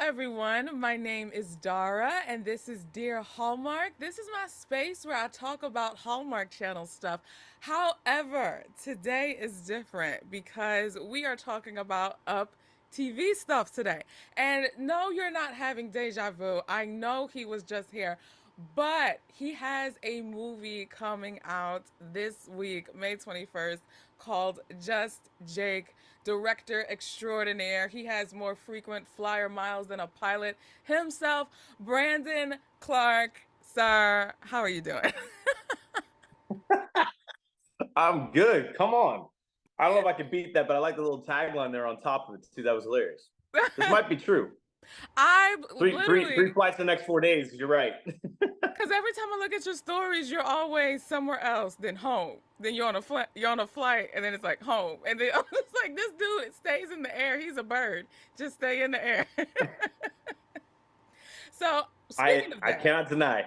everyone. My name is Dara, and this is Dear Hallmark. This is my space where I talk about Hallmark Channel stuff. However, today is different because we are talking about Up TV stuff today. And no, you're not having deja vu. I know he was just here, but he has a movie coming out this week, May 21st, called Just Jake. Director extraordinaire. He has more frequent flyer miles than a pilot himself. Brandon Clark, sir, how are you doing? I'm good. Come on. I don't know if I can beat that, but I like the little tagline there on top of it too. That was hilarious. This might be true. I Three literally, flights the next 4 days. You're right. because every time I look at your stories, you're always somewhere else than home. Then you're on a flight, and then it's like home, and then I'm just like, this dude stays in the air. He's a bird. Just stay in the air. So I speaking of I that, cannot deny.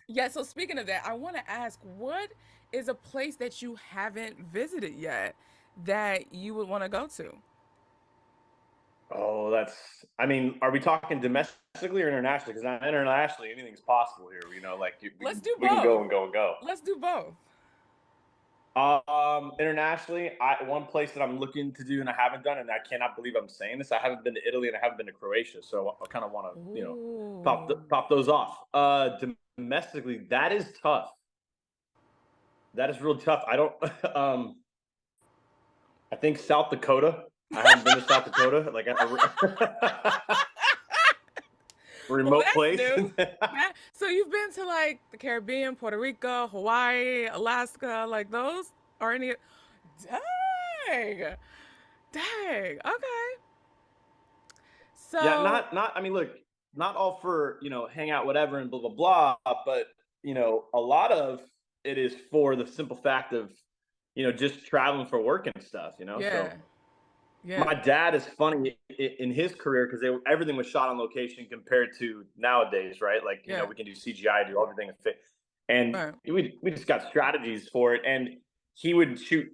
yeah. So speaking of that, I want to ask, what is a place that you haven't visited yet that you would want to go to? Oh, that's. I mean, are we talking domestically or internationally? Because internationally, anything's possible here. Like we Let's can do we can go both. and go and go. Let's do both. Internationally, one place that I'm looking to do and I haven't done, and I cannot believe I'm saying this. I haven't been to Italy and I haven't been to Croatia, so I kind of want to, Ooh. top those off. Domestically, that is tough. That is real tough. I don't. I think South Dakota. I haven't been to South Dakota, like a Well, remote that's place. new. So you've been to like the Caribbean, Puerto Rico, Hawaii, Alaska, like those? Or any? Dang. Dang. Okay. Yeah, So not. I mean, look, not all for hang out, whatever, and blah blah blah. But a lot of it is for the simple fact of just traveling for work and stuff. yeah. So Yeah. my dad is funny in his career because everything was shot on location compared to nowadays, right? Like Yeah. we can do CGI, do everything and Right. we just got strategies for it. And he would shoot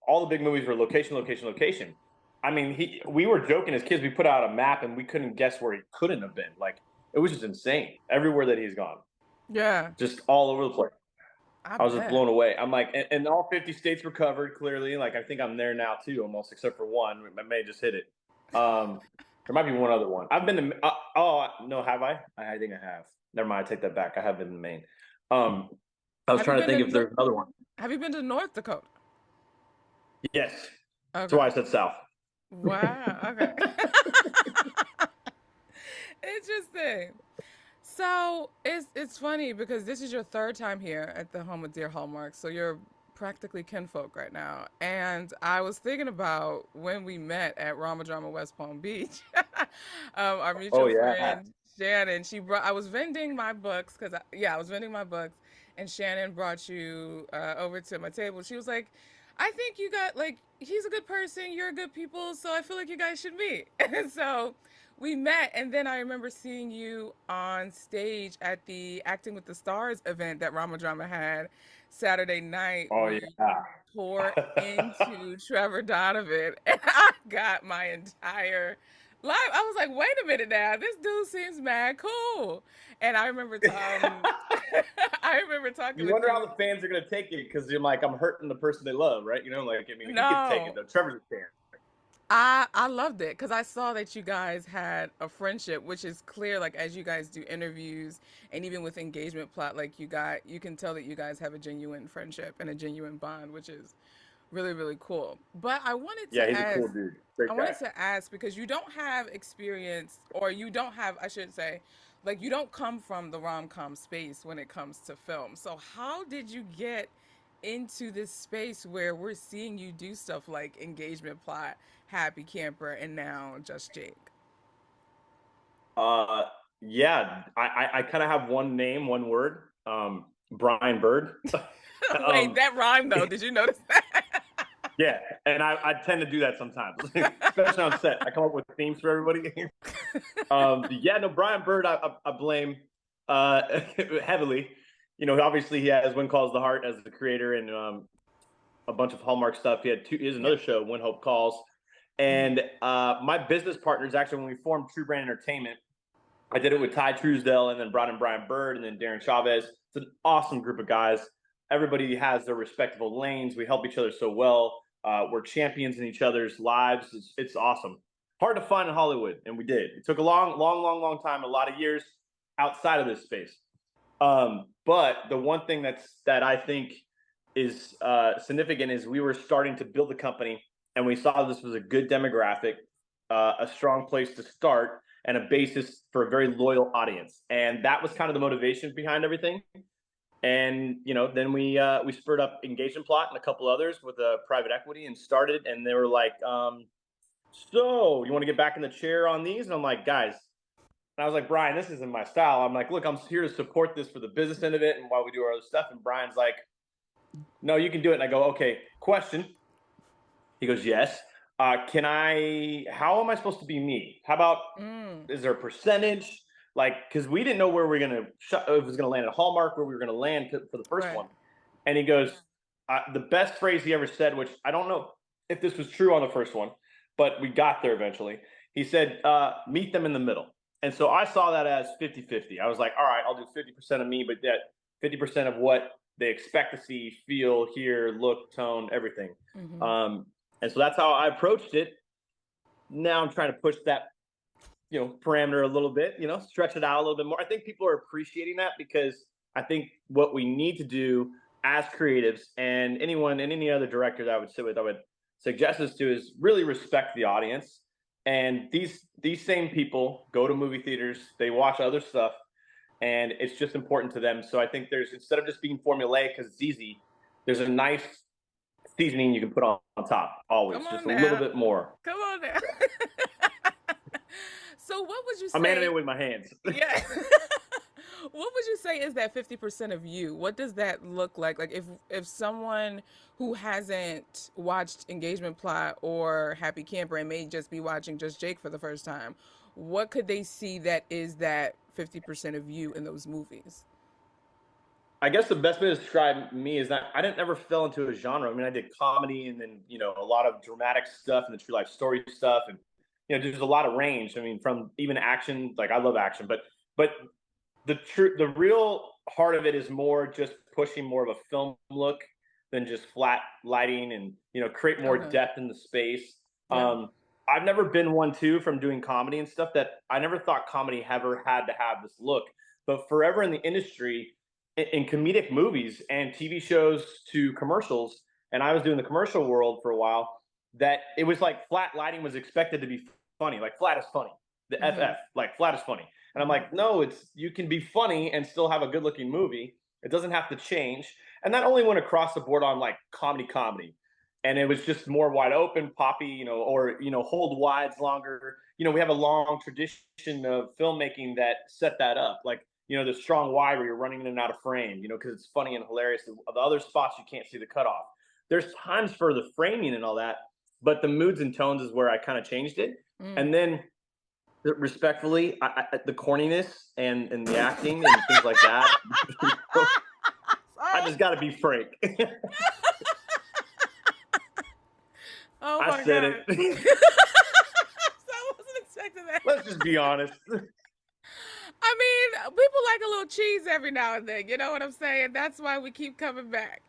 all the big movies were location, location, location. I mean, we were joking as kids. We put out a map and we couldn't guess where he couldn't have been. Like it was just insane. Everywhere that he's gone, Yeah. just all over the place. I I was just bet. blown away. I'm like, and all 50 states were covered clearly. Like, I think I'm there now too, almost, except for one. I may have just hit it. There might be one other one. I've been to, oh, no, have I? I think I have. Never mind. I take that back. I have been in Maine. Um, I was Have you trying to been to think if there's another one. Have you been to North Dakota? Yes. That's Okay. why I said South. Wow. Okay. Interesting. So it's funny because this is your third time here at the home of Dear Hallmark, so you're practically kinfolk right now. And I was thinking about when we met at Rama Drama West Palm Beach. Our Oh, mutual yeah. friend Shannon, she brought. I was vending my books because I was vending my books, and Shannon brought you over to my table. She was like, "I think you got like he's a good person, you're a good people, so I feel like you guys should meet." And so we met, and then I remember seeing you on stage at the Acting with the Stars event that Rama Drama had Saturday night, Oh, where you yeah. tore into Trevor Donovan, and I got my entire life. I was like, wait a minute now, this dude seems mad cool. And I remember, I remember talking You with wonder how you. the fans are going to take it because you're like, I'm hurting the person they love, right? Like, I mean, he could take it, No, though. Trevor's a fan. I loved it because I saw that you guys had a friendship, which is clear. Like as you guys do interviews and even with engagement plot, like you can tell that you guys have a genuine friendship and a genuine bond, which is really cool. But Yeah, he's a cool dude. I Great guy. wanted to ask because you don't have experience, or you don't have, I should say, like you don't come from the rom com space when it comes to film. So how did you get into this space where we're seeing you do stuff like engagement plot, happy camper, and now just Jake? Uh, yeah, I kind of have one name, one word. Brian Bird. Wait, um, that rhyme though. Did you notice that? yeah, and I tend to do that sometimes, especially on set. I come up with themes for everybody. Yeah, no, Brian Bird, I blame heavily. Obviously he has When Calls the Heart as the creator and a bunch of Hallmark stuff. He has Yeah. another show, When Hope Calls. Mm. And my business partners, actually, when we formed True Brand Entertainment, I did it with Ty Truesdell and then brought in Brian Bird and then Darren Chavez. It's an awesome group of guys. Everybody has their respectable lanes. We help each other so well. We're champions in each other's lives. It's awesome. Hard to find in Hollywood, and we did. It took a long time, a lot of years outside of this space. But the one thing that I think is significant is we were starting to build the company, and we saw this was a good demographic, a strong place to start, and a basis for a very loyal audience. And that was kind of the motivation behind everything. And then we spurred up Engagement Plot and a couple others with a private equity and started. And they were like, "So you want to get back in the chair on these?" And I'm like, "Guys," and I was like, "Brian, this isn't my style." I'm like, "Look, I'm here to support this for the business end of it and while we do our other stuff." And Brian's like, "No, you can do it." And I go, "Okay, question." He goes, "Yes. How am I supposed to be me? How about, is there a percentage? Like, because we didn't know where we were going to, if it was going to land at Hallmark, where we were going to land for the first one." And he goes, the best phrase he ever said, which I don't know if this was true on the first one, but we got there eventually. He said, "Meet them in the middle." And so I saw that as 50-50. I was like, all right, I'll do 50% of me, but that 50% of what they expect to see, feel, hear, look, tone, everything. And so that's how I approached it. Now I'm trying to push that, parameter a little bit, stretch it out a little bit more. I think people are appreciating that because I think what we need to do as creatives and anyone and any other director that I would sit with, I would suggest this to, is really respect the audience. And these same people go to movie theaters, they watch other stuff, and it's just important to them. So I think instead of just being formulaic because it's easy, there's a nice seasoning you can put on top always, just a little bit more. Come on now. So what would you say? I'm animating with my hands. Yeah. What would you say is that 50% of you? What does that look like? Like if someone who hasn't watched Engagement Plot or Happy Camper and may just be watching Just Jake for the first time, what could they see that is that 50% of you in those movies? I guess the best way to describe me is that I didn't ever fell into a genre. I mean, I did comedy and then, a lot of dramatic stuff and the true life story stuff. And, there's a lot of range. I mean, from even action, like I love action, but the real heart of it is more just pushing more of a film look than just flat lighting and, create more depth in the space. Yeah. I've never been one too from doing comedy and stuff that I never thought comedy ever had to have this look, but forever in the industry, in comedic movies and TV shows to commercials, and I was doing the commercial world for a while, that it was like flat lighting was expected to be funny, like flat is funny, the FF, like flat is funny. And I'm like, no, you can be funny and still have a good looking movie. It doesn't have to change. And that only went across the board on like comedy. And it was just more wide open, poppy, or, hold wides longer. We have a long tradition of filmmaking that set that up. Like, the strong wide where you're running in and out of frame, because it's funny and hilarious. The other spots you can't see the cutoff. There's times for the framing and all that, but the moods and tones is where I kind of changed it. And then respectfully, the corniness and the acting and things like that, I just got to be frank. Oh my I said God. it. So I wasn't expecting that. Let's just be honest. I mean, people like a little cheese every now and then. You know what I'm saying? That's why we keep coming back.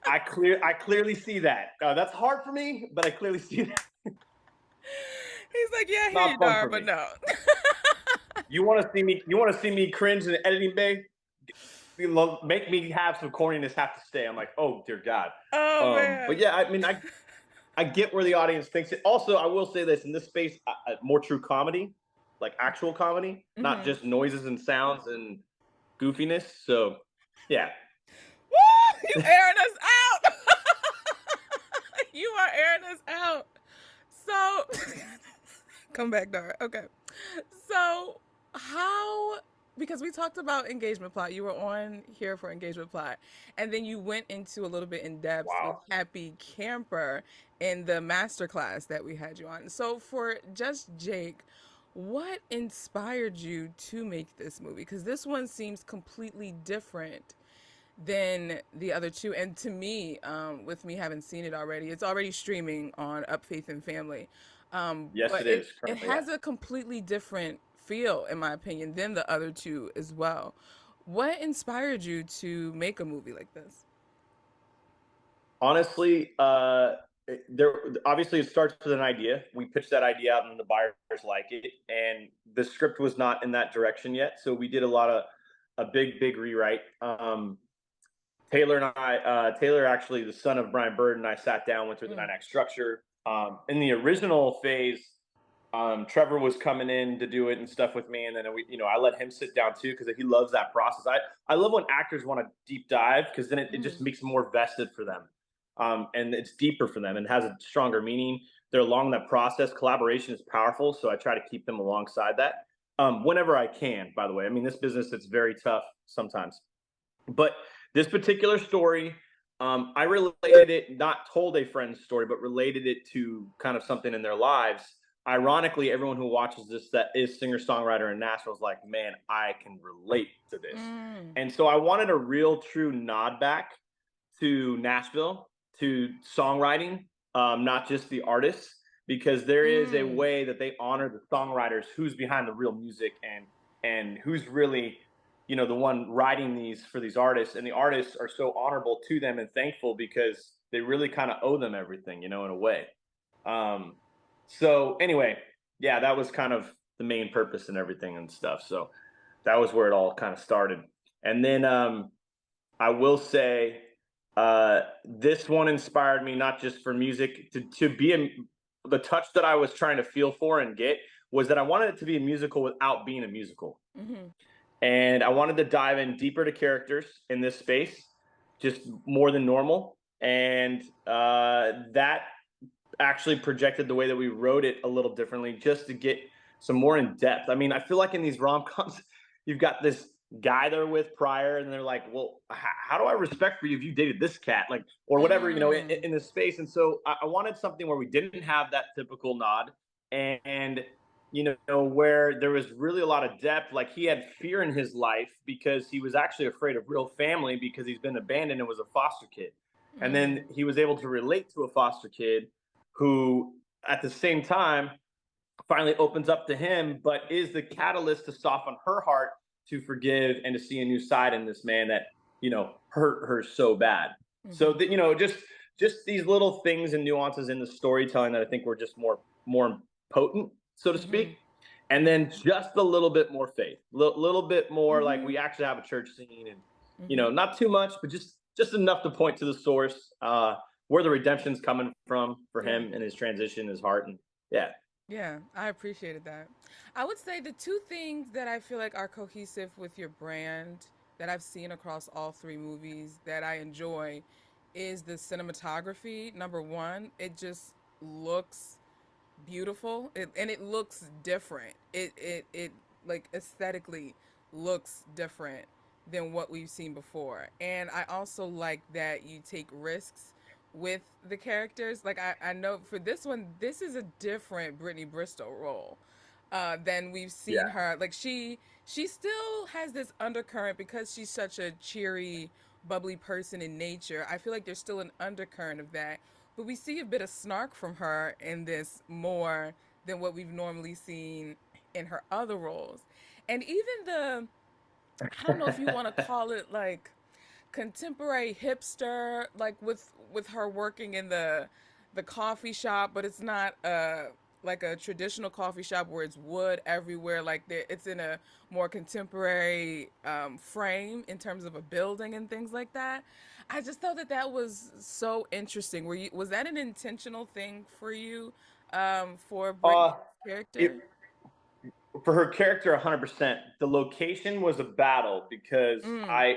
I clearly see that. That's hard for me, but I clearly see that. He's like, yeah, here you are, but no. You want to see me? You want to see me cringe in the editing bay? Make me have some corniness have to stay. I'm like, oh dear God. Oh man. But yeah, I mean, I get where the audience thinks it. Also, I will say this: in this space, more true comedy, like actual comedy, not just noises and sounds and goofiness. So, yeah. Woo! You airing us out. You are airing us out. So, come back, Dara. Okay. So, because we talked about Engagement Plot, you were on here for Engagement Plot, and then you went into a little bit in depth with Happy Camper in the masterclass that we had you on. So, for Just Jake, what inspired you to make this movie? Because this one seems completely different than the other two. And to me, with me having seen it already, it's already streaming on Up Faith and Family. Yes, but it is. It has a completely different feel, in my opinion, than the other two as well. What inspired you to make a movie like this? Honestly, there obviously it starts with an idea. We pitched that idea out, and the buyers like it, and the script was not in that direction yet. So we did a big rewrite. Taylor and Taylor, actually the son of Brian Bird, and I sat down, went through the nine act structure. In the original phase, Trevor was coming in to do it and stuff with me, and then I let him sit down too because he loves that process. I love when actors want to deep dive because then it just makes it more vested for them, and it's deeper for them and has a stronger meaning. They're along that process. Collaboration is powerful, so I try to keep them alongside that whenever I can. By the way, I mean this business it's very tough sometimes, but this particular story, I related it, not told a friend's story, but related it to kind of something in their lives. Ironically, everyone who watches this that is singer songwriter in Nashville is like, man, I can relate to this. And so I wanted a real true nod back to Nashville, to songwriting, not just the artists, because there is a way that they honor the songwriters, who's behind the real music, and who's really the one writing these for these artists, and the artists are so honorable to them and thankful because they really kind of owe them everything, in a way. So anyway, yeah, that was kind of the main purpose and everything and stuff. So that was where it all kind of started. And then I will say this one inspired me not just for music to be the touch that I was trying to feel for and get was that I wanted it to be a musical without being a musical. And I wanted to dive in deeper to characters in this space, just more than normal. And that actually projected the way that we wrote it a little differently, just to get some more in depth. I mean, I feel like in these rom-coms, you've got this guy they're with prior, and they're like, well, how do I respect for you if you dated this cat? Like, or whatever, in this space. And so I wanted something where we didn't have that typical nod. And where there was really a lot of depth. Like he had fear in his life because he was actually afraid of real family because he's been abandoned and was a foster kid. And then he was able to relate to a foster kid who, at the same time, finally opens up to him, but is the catalyst to soften her heart to forgive and to see a new side in this man that, hurt her so bad. So that, just these little things and nuances in the storytelling that I think were just more potent, so to speak. And then just a little bit more faith, little bit more like we actually have a church scene, and not too much, but just enough to point to the source, where the redemption's coming from for him and his transition, his heart, and Yeah, I appreciated that. I would say the two things that I feel like are cohesive with your brand that I've seen across all three movies that I enjoy is the cinematography. Number one, it just looks beautiful, and it looks different. It like aesthetically looks different than what we've seen before. And I also like that you take risks with the characters. Like I know for this one, this is a different Brittany Bristow role than we've seen yeah. her. Like she still has this undercurrent because she's such a cheery, bubbly person in nature. I feel like there's still an undercurrent of that, but we see a bit of snark from her in this more than what we've normally seen in her other roles. And even I don't know if you want to call it like contemporary hipster, like with her working in the coffee shop, but it's not like a traditional coffee shop where it's wood everywhere. Like it's in a more contemporary frame in terms of a building and things like that. I just thought that that was so interesting. Was that an intentional thing for you, for Brittany's It, character? for her character, 100%. The location was a battle because I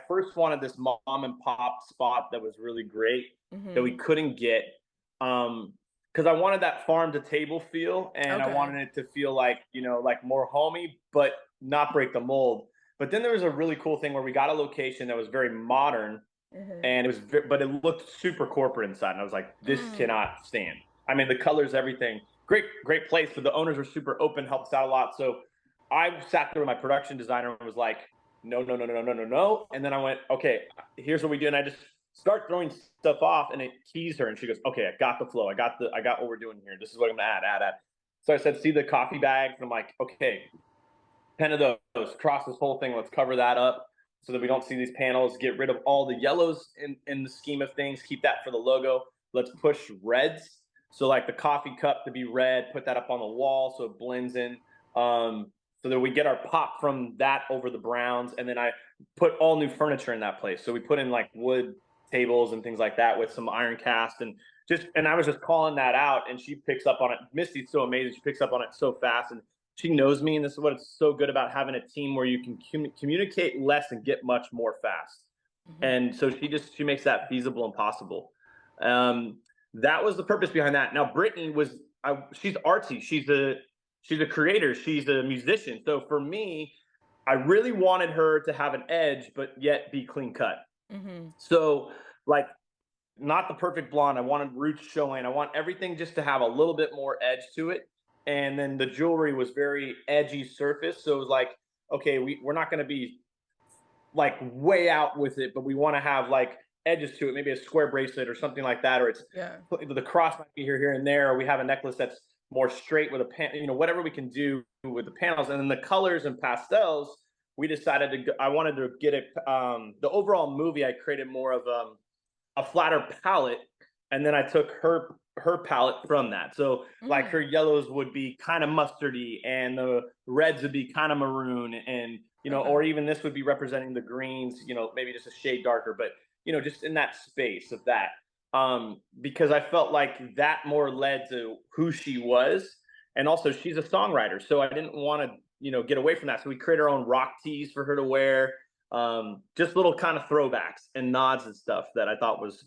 first wanted this mom and pop spot that was really great that we couldn't get, because I wanted that farm to table feel, and I Okay. wanted it to feel like like more homey, but not break the mold. But then there was a really cool thing where we got a location that was very modern, and but it looked super corporate inside, and I was like, this cannot stand. I mean, the colors, everything, great place, but the owners were super open, helped us out a lot. So I sat there with my production designer and was like, no, no, no, no, no, no, no. And then I went, okay, here's what we do. And I just start throwing stuff off, and it keys her, and she goes, okay, I got the flow. I got what we're doing here. This is what I'm gonna add. So I said, see the coffee bags? And I'm like, okay, 10 of those across this whole thing. Let's cover that up so that we don't see these panels. Get rid of all the yellows in the scheme of things. Keep that for the logo. Let's push reds. So like the coffee cup to be red, put that up on the wall so it blends in. So that we get our pop from that over the browns. And then I put all new furniture in that place. So we put in like wood tables and things like that with some iron cast and I was just calling that out and she picks up on it. Misty's so amazing. She picks up on it so fast and she knows me, and this is what it's so good about having a team where you can communicate less and get much more fast. Mm-hmm. And so she makes that feasible and possible. That was the purpose behind that. Now Brittany she's artsy. She's a creator. She's a musician. So for me, I really wanted her to have an edge, but yet be clean cut. Mm-hmm. So like not the perfect blonde. I wanted roots showing. I want everything just to have a little bit more edge to it. And then the jewelry was very edgy surface. So it was like, okay, we're not going to be like way out with it, but we want to have like edges to it, maybe a square bracelet or something like that. Or Yeah. the cross might be here and there. Or we have a necklace that's more straight with whatever we can do with the panels. And then the colors and pastels, we decided I wanted to get it. The overall movie, I created more of a flatter palette, and then I took her palette from that. So like her yellows would be kind of mustardy, and the reds would be kind of maroon, and or even this would be representing the greens, maybe just a shade darker, but just in that space of that. Because I felt like that more led to who she was, and also she's a songwriter, so I didn't want to get away from that. So we created our own rock tees for her to wear. Just little kind of throwbacks and nods and stuff that I thought was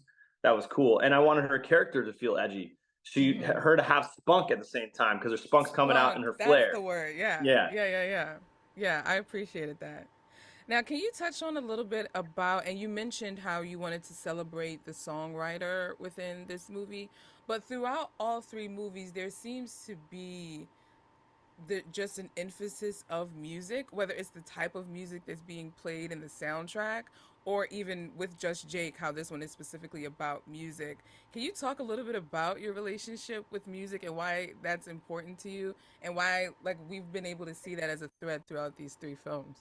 cool. And I wanted her character to feel edgy. Her to have spunk at the same time because her spunk's coming out in her That's flair. the word. Yeah. Yeah. Yeah, I appreciated that. Now, can you touch on a little bit about, and you mentioned how you wanted to celebrate the songwriter within this movie, but throughout all three movies, there seems to be just an emphasis of music, whether it's the type of music that's being played in the soundtrack, or even with Just Jake, how this one is specifically about music. Can you talk a little bit about your relationship with music and why that's important to you, and why like we've been able to see that as a thread throughout these three films?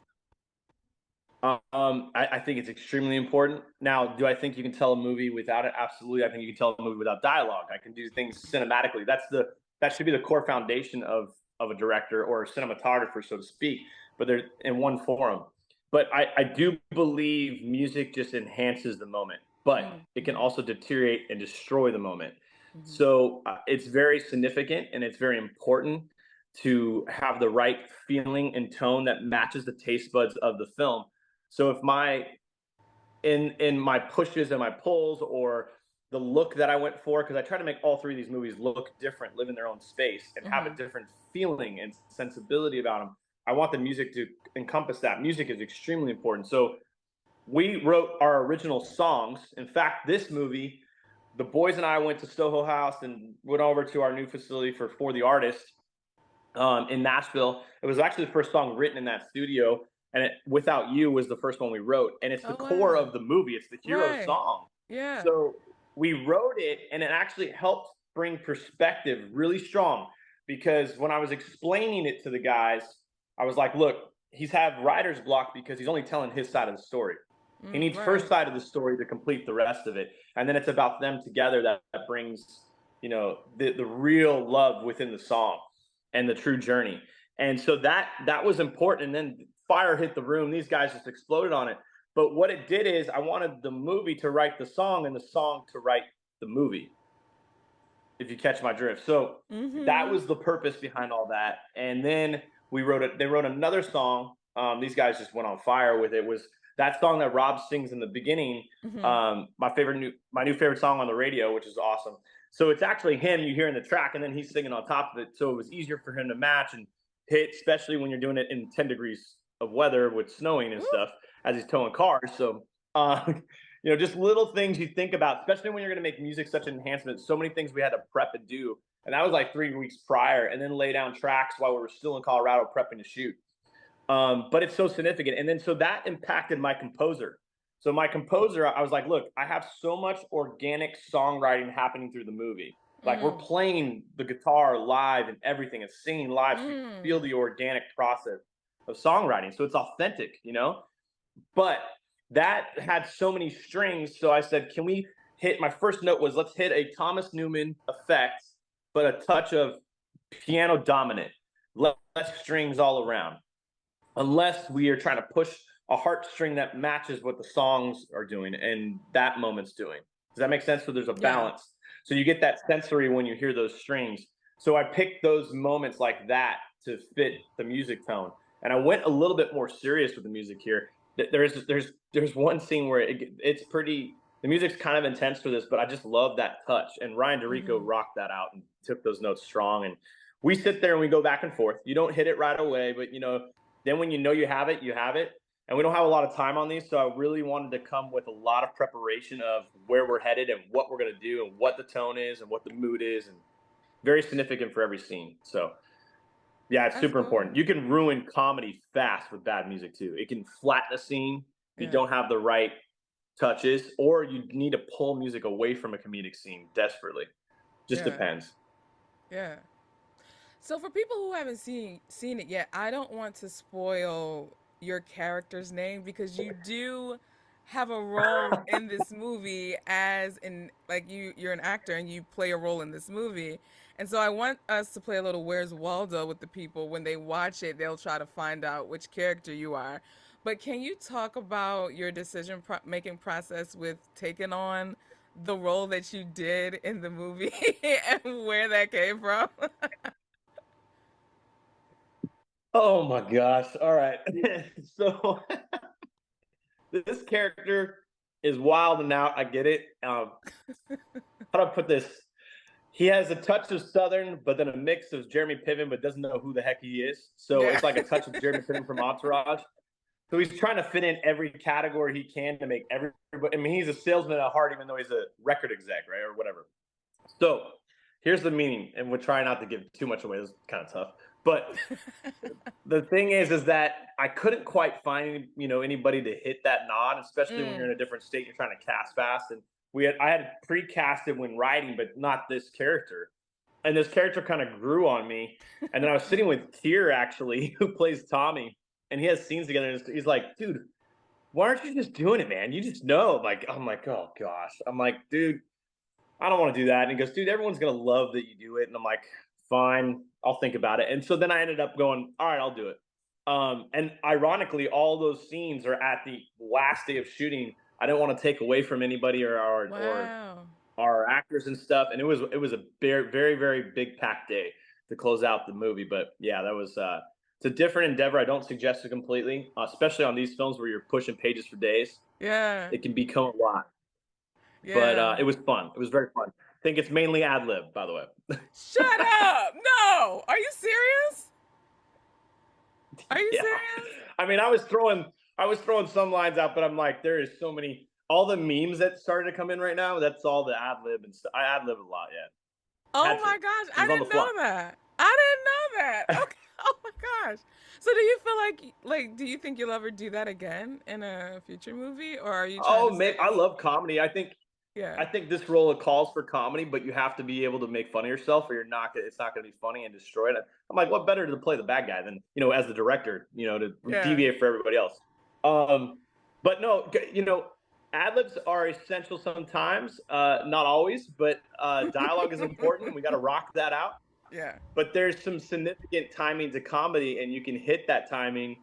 I think it's extremely important. Now, do I think you can tell a movie without it? Absolutely. I think you can tell a movie without dialogue. I can do things cinematically. That should be the core foundation of a director or a cinematographer, so to speak. But they're in one forum. But I do believe music just enhances the moment, but it can also deteriorate and destroy the moment. So it's very significant and it's very important to have the right feeling and tone that matches the taste buds of the film. So if in my pushes and my pulls or the look that I went for, because I try to make all three of these movies look different, live in their own space, and have a different feeling and sensibility about them. I want the music to encompass that. Music is extremely important. So we wrote our original songs. In fact, this movie, the boys and I went to Soho House and went over to our new facility for the artist in Nashville. It was actually the first song written in that studio, and Without You was the first one we wrote, and it's the core of the movie. It's the hero song. Yeah. So we wrote it, and it actually helped bring perspective really strong, because when I was explaining it to the guys, I was like, look, he's had writer's block because he's only telling his side of the story. He needs her side of the story to complete the rest of it, and then it's about them together that brings the real love within the song and the true journey. And so that was important. And then fire hit the room. These guys just exploded on it. But what it did is I wanted the movie to write the song and the song to write the movie, if you catch my drift. So that was the purpose behind all that. And then they wrote another song. These guys just went on fire with it. Was that song that Rob sings in the beginning, my new favorite song on the radio, which is awesome. So it's actually him you hear in the track, and then he's singing on top of it. So it was easier for him to match and hit, especially when you're doing it in 10 degrees of weather with snowing and stuff as he's towing cars. So, just little things you think about, especially when you're going to make music such an enhancement. So many things we had to prep and do. And that was like 3 weeks prior, and then lay down tracks while we were still in Colorado prepping to shoot. But it's so significant. And then so that impacted my composer. So my composer, I was like, look, I have so much organic songwriting happening through the movie. Like we're playing the guitar live and everything, and singing live, so you feel the organic process. of songwriting. So it's authentic, you know? But that had so many strings. So I said, can we hit, my first note was, let's hit a Thomas Newman effect, but a touch of piano dominant, less strings all around. Unless we are trying to push a heartstring that matches what the songs are doing and that moment's doing. Does that make sense? So there's a Yeah. balance. So you get that sensory when you hear those strings. So I picked those moments like that to fit the music tone. And I went a little bit more serious with the music here. There's one scene where it's pretty, the music's kind of intense for this, but I just love that touch. And Ryan DeRico Mm-hmm. rocked that out and took those notes strong. And we sit there and we go back and forth. You don't hit it right away, but then when you have it, you have it. And we don't have a lot of time on these, so I really wanted to come with a lot of preparation of where we're headed and what we're going to do and what the tone is and what the mood is, and very significant for every scene. So yeah, it's That's super cool. important. You can ruin comedy fast with bad music too. It can flatten a scene if you Yeah. don't have the right touches, or you need to pull music away from a comedic scene desperately. Just Yeah. depends. Yeah. So for people who haven't seen it yet, I don't want to spoil your character's name because you do have a role in this movie as in like you're an actor and you play a role in this movie. And so I want us to play a little Where's Waldo with the people. When they watch it, they'll try to find out which character you are. But can you talk about your making process with taking on the role that you did in the movie and where that came from? Oh my gosh. All right. So this character is wild and out. I get it. How do I put this? He has a touch of Southern, but then a mix of Jeremy Piven, but doesn't know who the heck he is. So Yeah. it's like a touch of Jeremy Piven from Entourage. So he's trying to fit in every category he can to make everybody. I mean, he's a salesman at heart, even though he's a record exec, right, or whatever. So here's the meaning, and we'll try not to give too much away. It's kind of tough, but the thing is that I couldn't quite find anybody to hit that nod, especially when you're Mm. in a different state. You're trying to cast fast, and I had pre-casted when writing, but not this character. And this character kind of grew on me. And then I was sitting with Kier actually, who plays Tommy, and he has scenes together. And he's like, "Dude, why aren't you just doing it, man? You just know." Like, I'm like, "Oh gosh." I'm like, "Dude, I don't want to do that." And he goes, "Dude, everyone's gonna love that you do it." And I'm like, "Fine, I'll think about it." And so then I ended up going, "All right, I'll do it." And ironically, all those scenes are at the last day of shooting. I didn't want to take away from anybody or Wow. our actors and stuff. And it was a very very very big packed day to close out the movie. But yeah, that was it's a different endeavor. I don't suggest it completely, especially on these films where you're pushing pages for days. Yeah. It can become a lot. But Yeah. it was fun. It was very fun. I think it's mainly ad lib, by the way. Shut up. No. Are you serious? Are you Yeah. serious? I mean, I was throwing some lines out, but I'm like, there is so many. All the memes that started to come in right now, that's all the ad lib and stuff. I ad lib a lot, yeah. Oh Had to. my gosh. It I was on the didn't know fly. that. I didn't know that. Okay. Oh my gosh. So do you feel like do you think you'll ever do that again in a future movie or are you trying Oh to man, stay? I love comedy. I think Yeah. I think this role calls for comedy, but you have to be able to make fun of yourself, or it's not going to be funny and destroy it. I'm like, what better to play the bad guy than as the director, to Yeah. deviate for everybody else. Um, but no, ad libs are essential sometimes, not always, but dialogue is important. We got to rock that out. Yeah. But there's some significant timing to comedy, and you can hit that timing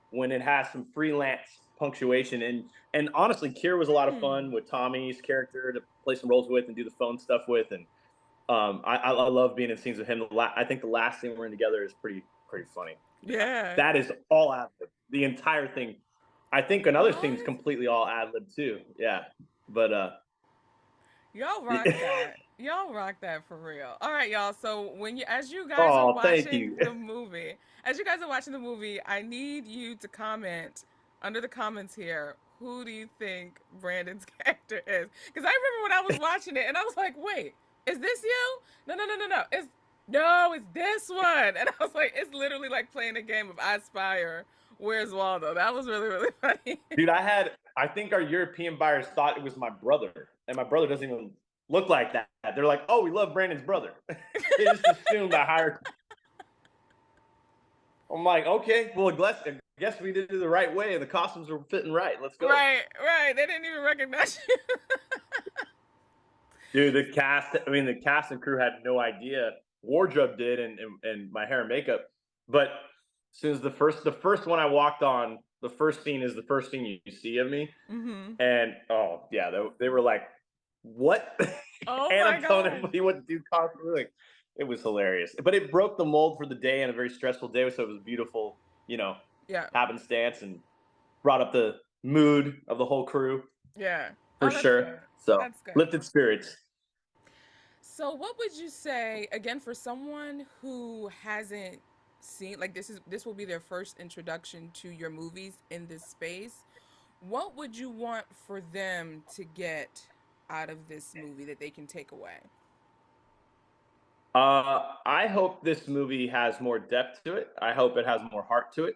when it has some freelance punctuation. And honestly, Kier was a lot of Hmm. fun with Tommy's character to play some roles with and do the phone stuff with. And I love being in scenes with him. I think the last scene we're in together is pretty funny. Yeah, Yeah. that is all ad lib. The entire thing. I think another scene's What? completely all ad lib too. Yeah, but Y'all rock that. Y'all rock that for real. All right, y'all. So as you guys are oh, thank watching you. the movie, I need you to comment under the comments here. Who do you think Brandon's character is? Because I remember when I was watching it and I was like, wait, is this you? No, no, no, no, no. It's this one. And I was like, it's literally like playing a game of I Spy or Where's Waldo. That was really, really funny. Dude, I think our European buyers thought it was my brother, and my brother doesn't even look like that. They're like, "Oh, we love Brandon's brother." They just assumed I hired. I'm like, okay, well, I guess we did it the right way. The costumes were fitting right. Let's go. Right, right. They didn't even recognize you. Dude, the cast and crew had no idea. Wardrobe did, and my hair and makeup. But as soon as the first one I walked on, the first scene is the first thing you see of me. Mm-hmm. And oh yeah, they were like, "What?" Oh And my I'm telling God. everybody what to do constantly. Like, it was hilarious, but it broke the mold for the day and a very stressful day. So it was beautiful, Yeah, happenstance, and brought up the mood of the whole crew yeah. for Oh, that's good. sure. So That's good. lifted spirits. So, what would you say again for someone who hasn't seen like this will be their first introduction to your movies in this space? What would you want for them to get out of this movie that they can take away? I hope this movie has more depth to it. I hope it has more heart to it.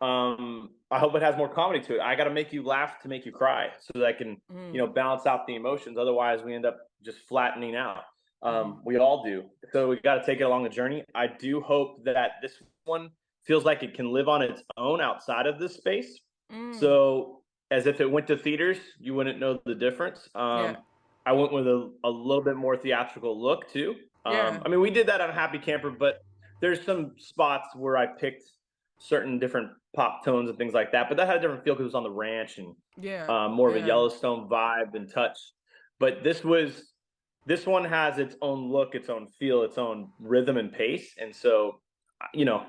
I hope it has more comedy to it. I got to make you laugh to make you cry, so that I can, Mm, balance out the emotions. Otherwise, we end up just flattening out. mm-hmm. We all do. So we got to take it along the journey. I do hope that this one feels like it can live on its own outside of this space. Mm, So as if it went to theaters, you wouldn't know the difference. yeah, I went with a little bit more theatrical look too. yeah, I mean, we did that on Happy Camper, but there's some spots where I picked certain different pop tones and things like that. But that had a different feel because it was on the ranch and yeah, more of a yeah. Yellowstone vibe and touch. But this one has its own look, its own feel, its own rhythm and pace. And so, you know,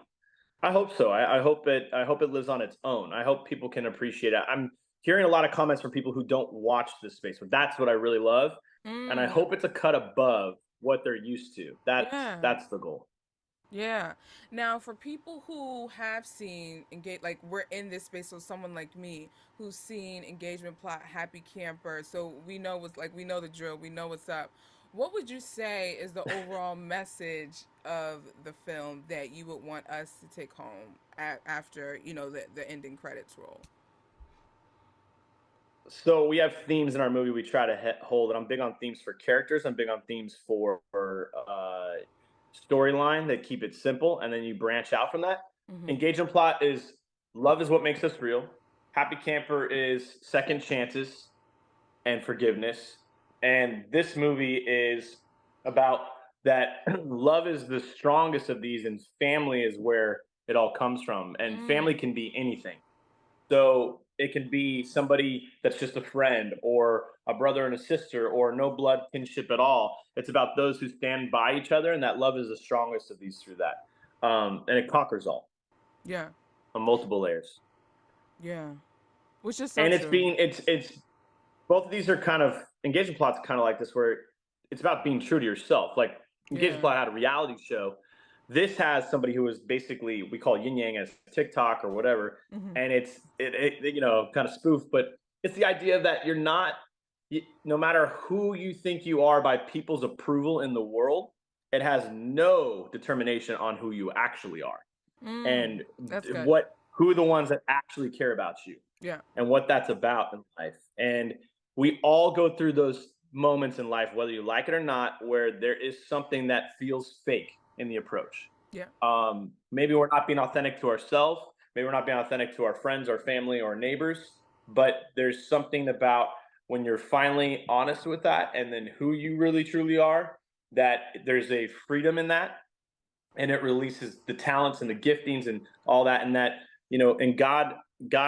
I hope so. I hope it lives on its own. I hope people can appreciate it. I'm hearing a lot of comments from people who don't watch this space, but that's what I really love. And I Mm, hope it's a cut above what they're used to. That's yeah. that's the goal. Yeah. Now, for people who have seen engage, like we're in this space, so someone like me who's seen engagement plot, happy camper, so we know what's like, we know the drill, we know what's up. What would you say is the overall message of the film that you would want us to take home after the ending credits roll? So we have themes in our movie we try to hold, and I'm big on themes for characters. I'm big on themes for storyline that keep it simple, and then you branch out from that. Mm-hmm. Engagement plot is love is what makes us real. Happy camper is second chances and forgiveness, and this movie is about that. Love is the strongest of these, and family is where it all comes from. And family Mm, can be anything, so it can be somebody that's just a friend or a brother and a sister or no blood kinship at all. It's about those who stand by each other, and that love is the strongest of these through that. And it conquers all yeah, on multiple layers. yeah. Which is so And true. it's both of these are kind of engagement plots kind of like this where it's about being true to yourself. Like engagement Yeah. plot had a reality show. This has somebody who is basically we call yin yang as TikTok or whatever, Mm-hmm. and it's kind of spoof, but it's the idea that you're not no matter who you think you are by people's approval in the world, it has no determination on who you actually are Mm, and that's good. who are the ones that actually care about you Yeah. and what that's about in life. And we all go through those moments in life, whether you like it or not, where there is something that feels fake in the approach. Yeah. Maybe we're not being authentic to ourselves. Maybe we're not being authentic to our friends, our family, or neighbors. But there's something about when you're finally honest with that and then who you really truly are, that there's a freedom in that and it releases the talents and the giftings and all that and that and god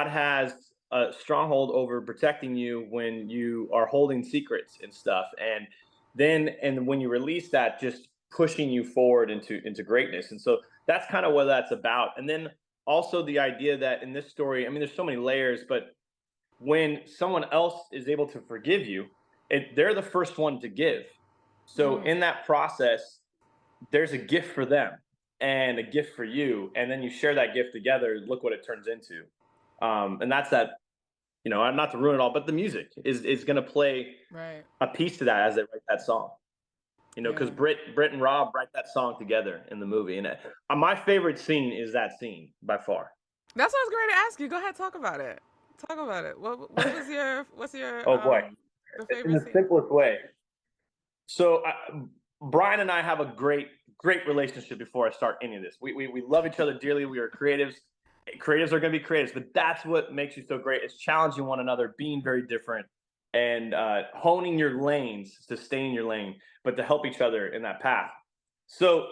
has a stronghold over protecting you when you are holding secrets and stuff and when you release that just pushing you forward into greatness. And so that's kind of what that's about. And then also the idea that in this story, I mean, there's so many layers, but when someone else is able to forgive you, they're the first one to give. So Mm, in that process there's a gift for them and a gift for you, and then you share that gift together. Look what it turns into, and that's that. I'm not to ruin it all, but the music is going to play right. a piece to that as they write that song. Because Yeah. Britt and Rob write that song together in the movie, and my favorite scene is that scene by far. That's what I was going to ask you. Go ahead, talk about it. Talk about it. What's your Oh boy, the in favorite the scene? simplest way. So Brian and I have a great great relationship before I start any of this. We love each other dearly. We are creatives. Creatives are going to be creatives, but that's what makes you so great. Is challenging one another, being very different, and honing your lanes to stay in your lane, but to help each other in that path. So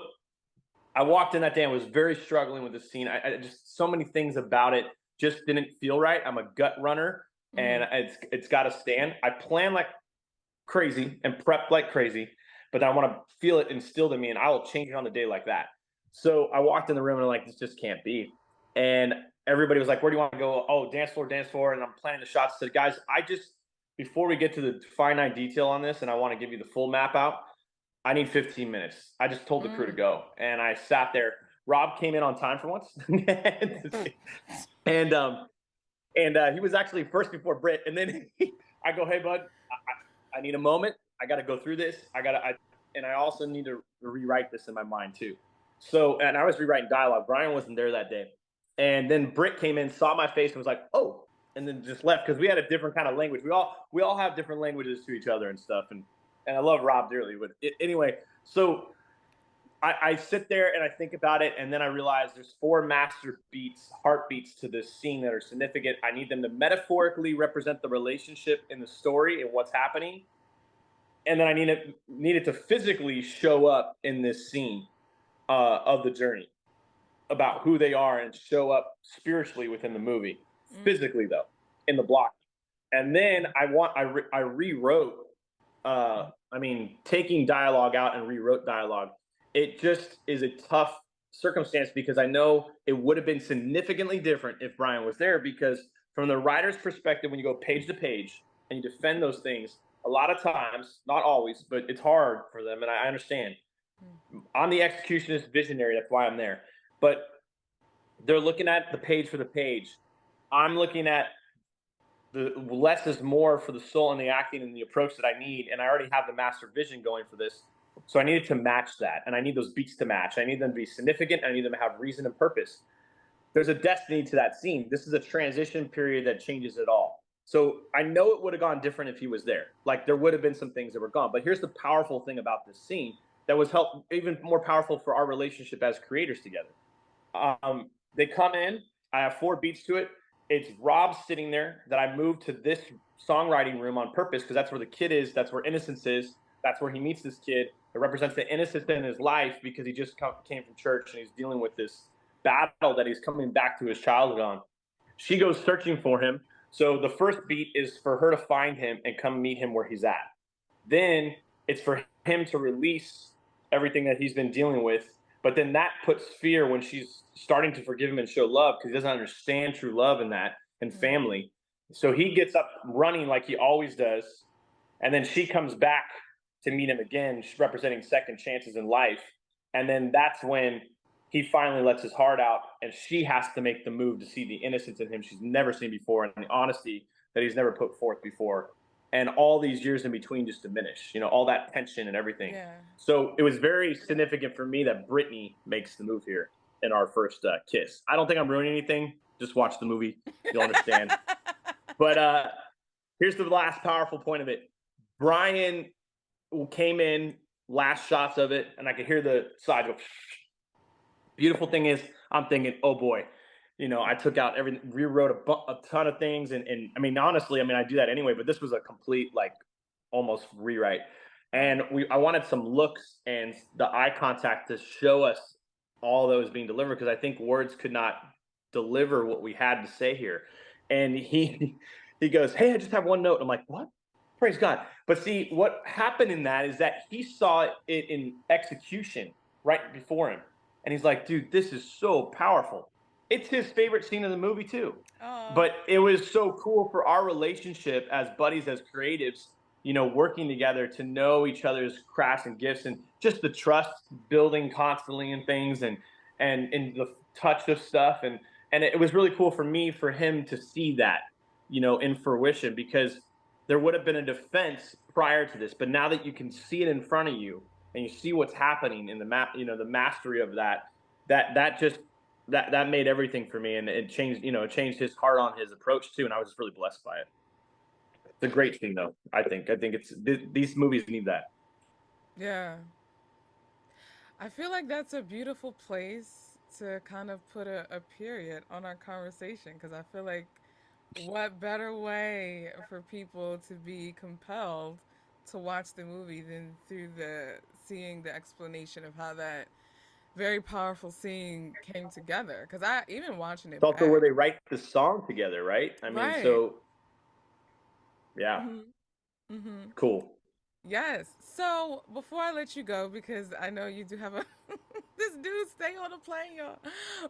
I walked in that day and was very struggling with the scene. I just so many things about it just didn't feel right. I'm a gut runner, and it's got to stand. I plan like crazy and prep like crazy, but I want to feel it instilled in me, and I will change it on the day like that. So I walked in the room and I'm like, this just can't be. And everybody was like, where do you want to go? Oh, dance floor, dance floor. And I'm planning the shots. I said, guys, before we get to the finite detail on this, and I want to give you the full map out, I need 15 minutes. I just told the crew to go. And I sat there. Rob came in on time for once. and he was actually first before Britt. And then I go, hey, bud, I need a moment. I got to go through this. And I also need to rewrite this in my mind too. So, and I was rewriting dialogue. Brian wasn't there that day. And then Britt came in, saw my face, and was like, "Oh," and then just left because we had a different kind of language. We all have different languages to each other and stuff. And I love Rob dearly. But anyway, so I sit there and I think about it, and then I realize there's 4 master beats, heartbeats to this scene that are significant. I need them to metaphorically represent the relationship in the story and what's happening, and then I needed to physically show up in this scene of the journey about who they are and show up spiritually within the movie, physically though, in the block. And then I rewrote. Taking dialogue out and rewrote dialogue. It just is a tough circumstance because I know it would have been significantly different if Brian was there. Because from the writer's perspective, when you go page to page and you defend those things, a lot of times, not always, but it's hard for them, and I understand. I'm the executionist visionary. That's why I'm there. But they're looking at the page for the page. I'm looking at the less is more for the soul and the acting and the approach that I need. And I already have the master vision going for this. So I needed to match that. And I need those beats to match. I need them to be significant. I need them to have reason and purpose. There's a destiny to that scene. This is a transition period that changes it all. So I know it would have gone different if he was there. Like there would have been some things that were gone. But here's the powerful thing about this scene that was even more powerful for our relationship as creators together. They come in. I have 4 beats to it. It's Rob sitting there that I moved to this songwriting room on purpose because that's where the kid is. That's where innocence is. That's where he meets this kid. It represents the innocence in his life because he just came from church and he's dealing with this battle that he's coming back to his childhood on. She goes searching for him. So the first beat is for her to find him and come meet him where he's at. Then it's for him to release everything that he's been dealing with. But then that puts fear when she's starting to forgive him and show love because he doesn't understand true love in that and family. So he gets up running like he always does. And then she comes back to meet him again, representing second chances in life. And then that's when he finally lets his heart out and she has to make the move to see the innocence in him she's never seen before and the honesty that he's never put forth before. And all these years in between just diminish, all that tension and everything. Yeah. So it was very significant for me that Brittany makes the move here in our first kiss. I don't think I'm ruining anything. Just watch the movie. You'll understand. But here's the last powerful point of it. Brian came in, last shots of it, and I could hear the side go. Beautiful thing is, I'm thinking, oh boy, I took out everything, rewrote a ton of things. And honestly, I do that anyway, but this was a complete, like almost rewrite. And I wanted some looks and the eye contact to show us all those being delivered. Cause I think words could not deliver what we had to say here. And he goes, hey, I just have one note. I'm like, what? Praise God. But see, what happened in that is that he saw it in execution right before him. And he's like, dude, this is so powerful. It's his favorite scene in the movie too. Aww. But it was so cool for our relationship as buddies, as creatives, working together to know each other's crafts and gifts and just the trust building constantly in things and the touch of stuff. And it was really cool for me, for him to see that, in fruition, because there would have been a defense prior to this. But now that you can see it in front of you and you see what's happening in the map, the mastery of that made everything for me. And it changed, it changed his heart on his approach too. And I was just really blessed by it. It's a great thing though. I think these movies need that. Yeah. I feel like that's a beautiful place to kind of put a period on our conversation because I feel like what better way for people to be compelled to watch the movie than through the seeing the explanation of how that very powerful scene came together? Because I even watching It's it also where back, they write the song together, right? I mean, right? so yeah, Hmm. Hmm. cool. Yes. So before I let you go, because I know you do have a this dude stay on the plane, y'all.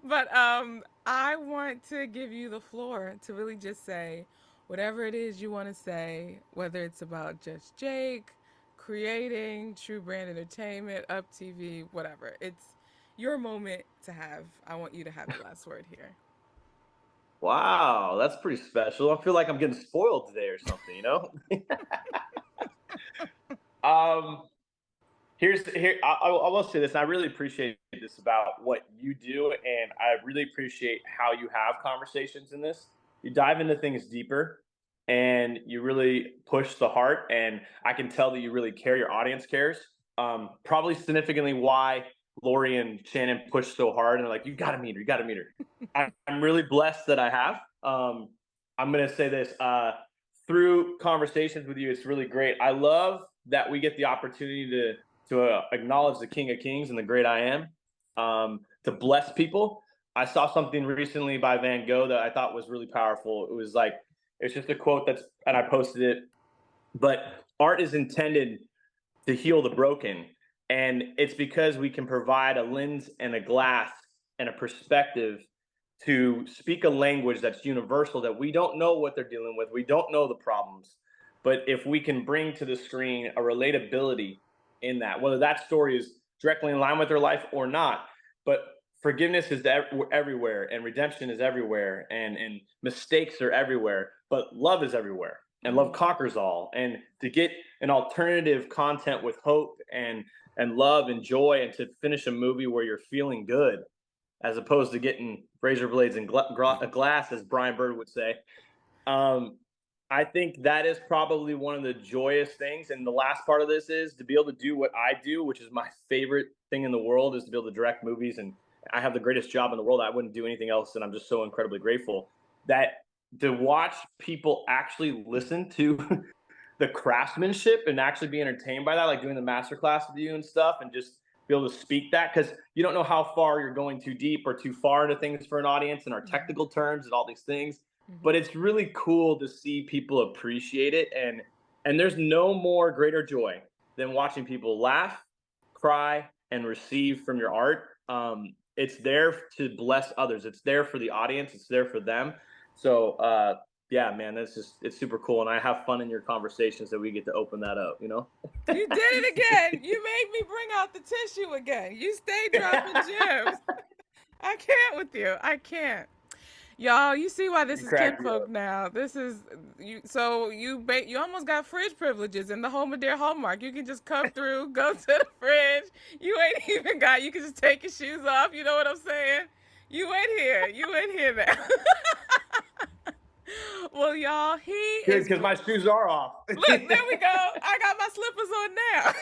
But I want to give you the floor to really just say whatever it is you want to say, whether it's about Just Jake, creating True Brand Entertainment, Up TV, whatever. It's your moment to have. I want you to have the last word here. Wow, that's pretty special. I feel like I'm getting spoiled today or something, you know? um, I will say this. I really appreciate this about what you do, and I really appreciate how you have conversations in this. You dive into things deeper, and you really push the heart. And I can tell that you really care. Your audience cares. Probably significantly why Lori and Shannon push so hard, and they're like, "You got to meet her. You got to meet her." I'm really blessed that I have. I'm gonna say this. Through conversations with you, it's really great. I love that we get the opportunity to acknowledge the King of Kings and the great I am, to bless people. I saw something recently by Van Gogh that I thought was really powerful. It was like, it's just a quote and I posted it, but art is intended to heal the broken. And it's because we can provide a lens and a glass and a perspective to speak a language that's universal, that we don't know what they're dealing with. We don't know the problems. But if we can bring to the screen a relatability in that, whether that story is directly in line with their life or not, but forgiveness is everywhere and redemption is everywhere and mistakes are everywhere, but love is everywhere and love Mm. conquers all. And to get an alternative content with hope and love and joy, and to finish a movie where you're feeling good as opposed to getting razor blades and glass, as Brian Bird would say. Um, I think that is probably one of the joyous things. And the last part of this is to be able to do what I do, which is my favorite thing in the world, is to be able to direct movies. And I have the greatest job in the world. I wouldn't do anything else. And I'm just so incredibly grateful that to watch people actually listen to the craftsmanship and actually be entertained by that, like doing the master class with you and stuff, and just be able to speak that, because you don't know how far you're going too deep or too far into things for an audience and our Hmm. technical terms and all these things. But Hmm. it's really cool to see people appreciate it, and there's no more greater joy than watching people laugh, cry, and receive from your art. It's there to bless others. It's there for the audience. It's there for them. So yeah, man, that's just, it's super cool, and I have fun in your conversations that we get to open that up. You know. You did it again. You made me bring out the tissue again. You stay dropping gems. I can't with you. I can't. Y'all, you see why this You is cracked me kinfolk up. now. This is you. So you almost got fridge privileges in the home of Dear Hallmark. You can just come through, go to the fridge. You ain't even got. You can just take your shoes off. You know what I'm saying? You in here. You in here now. Well, y'all, he Good, is. because my shoes are off. Look, there we go. I got my slippers on now.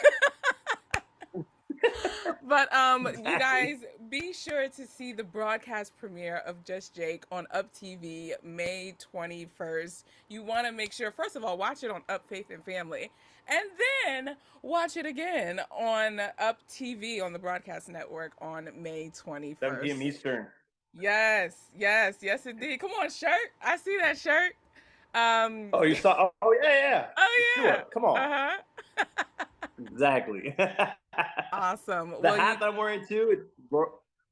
But you Exactly. guys be sure to see the broadcast premiere of Just Jake on Up TV May 21st. You want to make sure, first of all, watch it on Up Faith and Family, and then watch it again on Up TV on the broadcast network on May 7 p.m. 21st. Eastern. Yes, yes, yes, indeed. Come on, shirt. I see that shirt. Um, Oh, you saw? Oh, yeah, yeah. For oh yeah. sure. Come on. Uh huh. Exactly. Awesome. The Well, you. hat that I'm wearing too, it's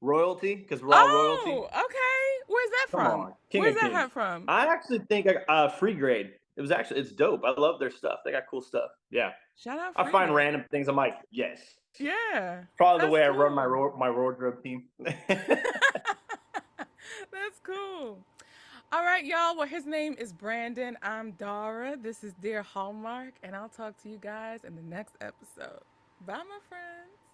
royalty, because we're all royalty. Oh, okay. Where's that Come from? on, King Where's of that Kings. hat from? I actually think free grade. It was actually, it's dope. I love their stuff. They got cool stuff. Yeah. Shout out I find Freegrade. random things. I'm like, yes. Yeah, Probably the that's way I run cool. my wardrobe team. That's cool. All right, y'all. Well, his name is Brandon. I'm Dara. This is Dear Hallmark, and I'll talk to you guys in the next episode. Bye, my friends.